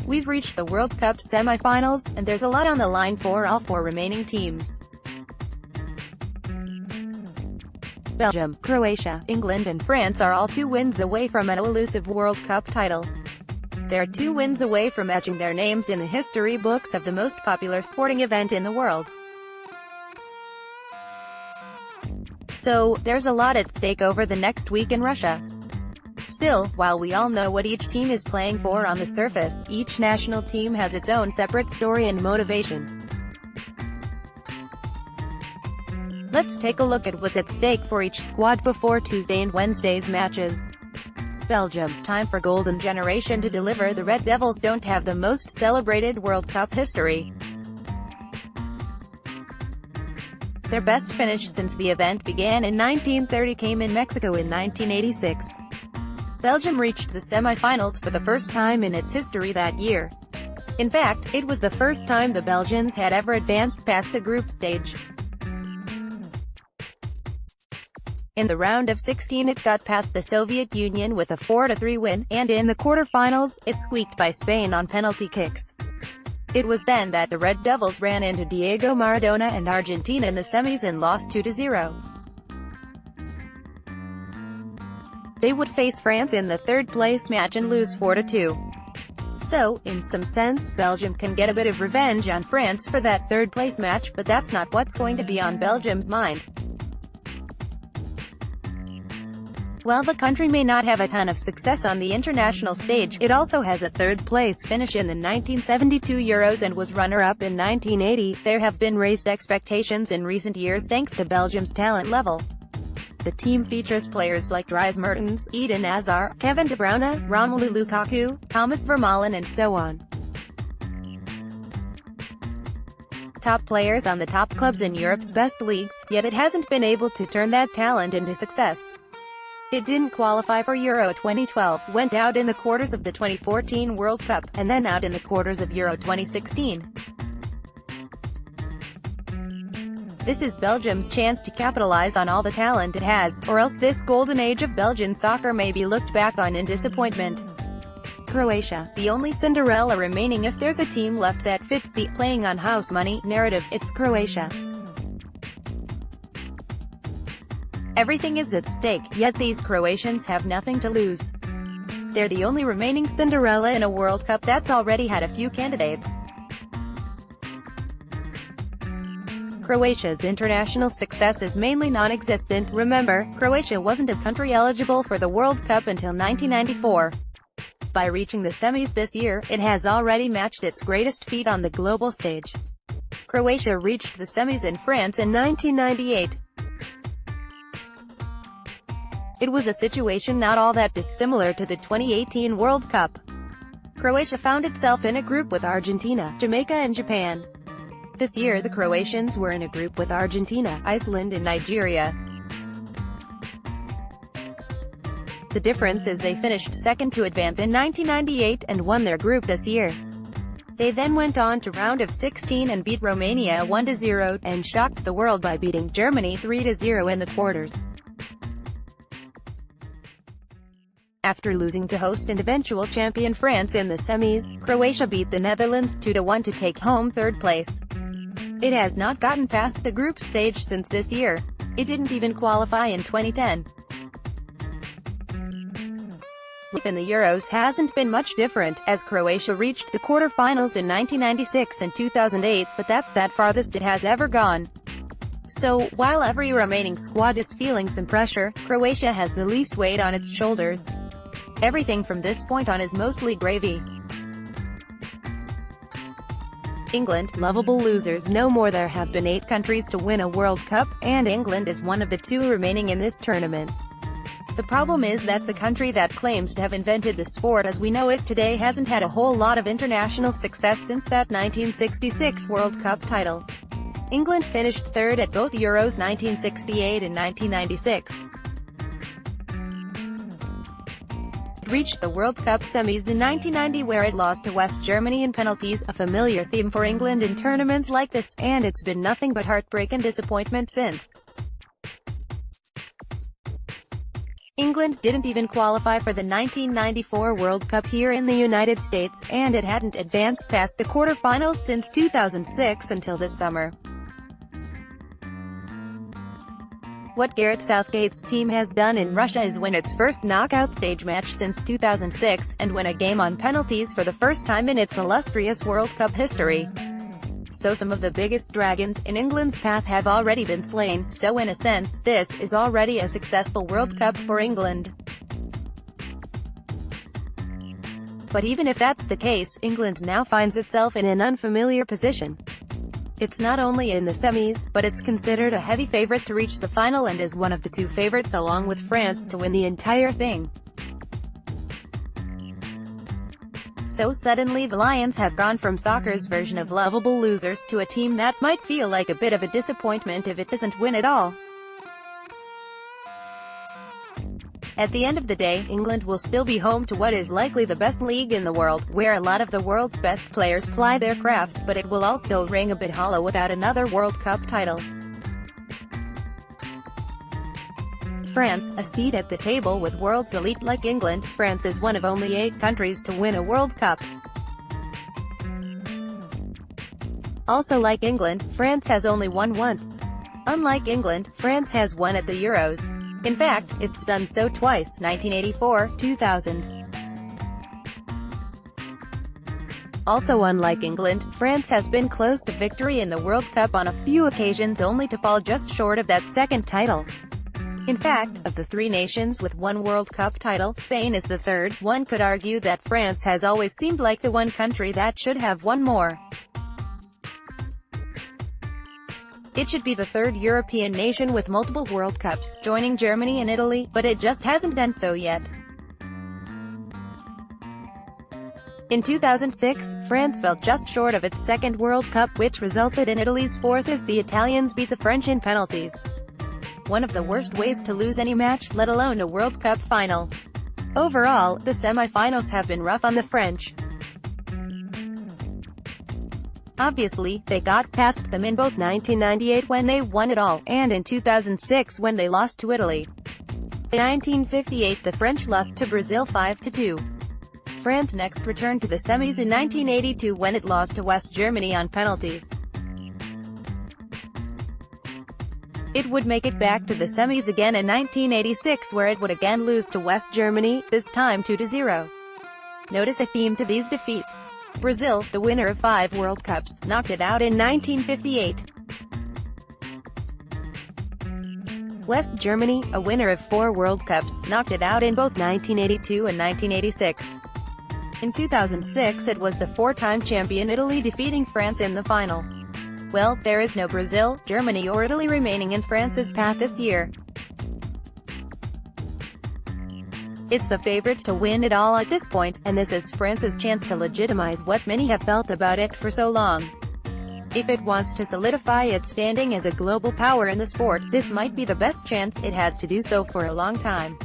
We've reached the World Cup semi-finals, and there's a lot on the line for all four remaining teams. Belgium, Croatia, England and France are all 2 wins away from an elusive World Cup title. They're 2 wins away from etching their names in the history books of the most popular sporting event in the world. So, there's a lot at stake over the next week in Russia. Still, while we all know what each team is playing for on the surface, each national team has its own separate story and motivation. Let's take a look at what's at stake for each squad before Tuesday and Wednesday's matches. Belgium, time for golden generation to deliver. The Red Devils don't have the most celebrated World Cup history. Their best finish since the event began in 1930 came in Mexico in 1986. Belgium reached the semi-finals for the first time in its history that year. In fact, it was the first time the Belgians had ever advanced past the group stage. In the round of 16 it got past the Soviet Union with a 4-3 win, and in the quarter-finals, it squeaked by Spain on penalty kicks. It was then that the Red Devils ran into Diego Maradona and Argentina in the semis and lost 2-0. They would face France in the third-place match and lose 4-2. So, in some sense, Belgium can get a bit of revenge on France for that third-place match, but that's not what's going to be on Belgium's mind. While the country may not have a ton of success on the international stage, it also has a third-place finish in the 1972 Euros and was runner-up in 1980. There have been raised expectations in recent years thanks to Belgium's talent level. The team features players like Dries Mertens, Eden Hazard, Kevin De Bruyne, Romelu Lukaku, Thomas Vermaelen and so on. Top players on the top clubs in Europe's best leagues, yet it hasn't been able to turn that talent into success. It didn't qualify for Euro 2012, went out in the quarters of the 2014 World Cup, and then out in the quarters of Euro 2016. This is Belgium's chance to capitalize on all the talent it has, or else this golden age of Belgian soccer may be looked back on in disappointment. Croatia, the only Cinderella remaining. If there's a team left that fits the "playing on house money" narrative, it's Croatia. Everything is at stake, yet these Croatians have nothing to lose. They're the only remaining Cinderella in a World Cup that's already had a few candidates. Croatia's international success is mainly non-existent. Remember, Croatia wasn't a country eligible for the World Cup until 1994. By reaching the semis this year, it has already matched its greatest feat on the global stage. Croatia reached the semis in France in 1998. It was a situation not all that dissimilar to the 2018 World Cup. Croatia found itself in a group with Argentina, Jamaica and Japan. This year the Croatians were in a group with Argentina, Iceland and Nigeria. The difference is they finished second to advance in 1998 and won their group this year. They then went on to round of 16 and beat Romania 1-0, and shocked the world by beating Germany 3-0 in the quarters. After losing to host and eventual champion France in the semis, Croatia beat the Netherlands 2-1 to take home third place. It has not gotten past the group stage since this year. It didn't even qualify in 2010. Life in the Euros hasn't been much different, as Croatia reached the quarter-finals in 1996 and 2008, but that's the farthest it has ever gone. So, while every remaining squad is feeling some pressure, Croatia has the least weight on its shoulders. Everything from this point on is mostly gravy. England, lovable losers no more. There have been 8 countries to win a World Cup, and England is one of the 2 remaining in this tournament. The problem is that the country that claims to have invented the sport as we know it today hasn't had a whole lot of international success since that 1966 World Cup title. England finished third at both Euros 1968 and 1996. It reached the World Cup semis in 1990 where it lost to West Germany in penalties, a familiar theme for England in tournaments like this, and it's been nothing but heartbreak and disappointment since. England didn't even qualify for the 1994 World Cup here in the United States, and it hadn't advanced past the quarter-finals since 2006 until this summer. What Gareth Southgate's team has done in Russia is win its first knockout stage match since 2006, and win a game on penalties for the first time in its illustrious World Cup history. So some of the biggest dragons in England's path have already been slain, so in a sense, this is already a successful World Cup for England. But even if that's the case, England now finds itself in an unfamiliar position. It's not only in the semis, but it's considered a heavy favorite to reach the final and is one of the two favorites along with France to win the entire thing. So suddenly the Lions have gone from soccer's version of lovable losers to a team that might feel like a bit of a disappointment if it doesn't win at all. At the end of the day, England will still be home to what is likely the best league in the world, where a lot of the world's best players ply their craft, but it will all still ring a bit hollow without another World Cup title. France, a seat at the table with world's elite like England, France is one of only 8 countries to win a World Cup. Also like England, France has only won once. Unlike England, France has won at the Euros. In fact, it's done so twice, 1984, 2000. Also unlike England, France has been close to victory in the World Cup on a few occasions only to fall just short of that second title. In fact, of the 3 nations with one World Cup title, Spain is the third. One could argue that France has always seemed like the one country that should have won more. It should be the third European nation with multiple World Cups, joining Germany and Italy, but it just hasn't done so yet. In 2006, France fell just short of its second World Cup, which resulted in Italy's fourth as the Italians beat the French in penalties. One of the worst ways to lose any match, let alone a World Cup final. Overall, the semi-finals have been rough on the French. Obviously, they got past them in both 1998 when they won it all, and in 2006 when they lost to Italy. In 1958 the French lost to Brazil 5-2. France next returned to the semis in 1982 when it lost to West Germany on penalties. It would make it back to the semis again in 1986 where it would again lose to West Germany, this time 2-0. Notice a theme to these defeats. Brazil, the winner of 5 World Cups, knocked it out in 1958. West Germany, a winner of 4 World Cups, knocked it out in both 1982 and 1986. In 2006 it was the 4-time champion Italy defeating France in the final. Well, there is no Brazil, Germany or Italy remaining in France's path this year. It's the favorite to win it all at this point, and this is France's chance to legitimize what many have felt about it for so long. If it wants to solidify its standing as a global power in the sport, this might be the best chance it has to do so for a long time.